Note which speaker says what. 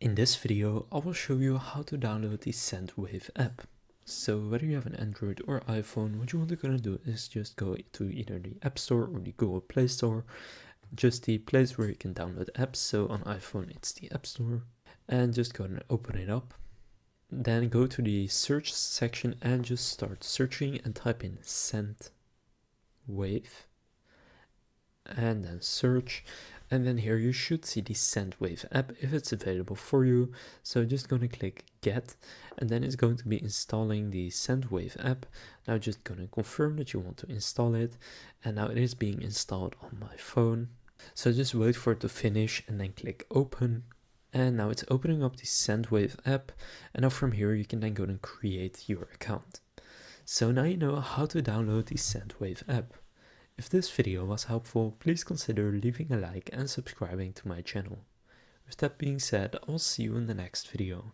Speaker 1: In this video, I will show you how to download the Sendwave app. So whether you have an Android or iPhone, what you want to do is just go to either the App Store or the Google Play Store, just the place where you can download apps. So on iPhone, it's the App Store, and just go and open it up. Then go to the search section and just start searching and type in Sendwave, and then search. And then here you should see the Sendwave app if it's available for you. So just going to click get, and then it's going to be installing the Sendwave app. Now just going to confirm that you want to install it, and now it is being installed on my phone. So just wait for it to finish and then click open. And now it's opening up the Sendwave app, and now from here you can then go and create your account. So now you know how to download the Sendwave app. If this video was helpful, please consider leaving a like and subscribing to my channel. With that being said, I'll see you in the next video.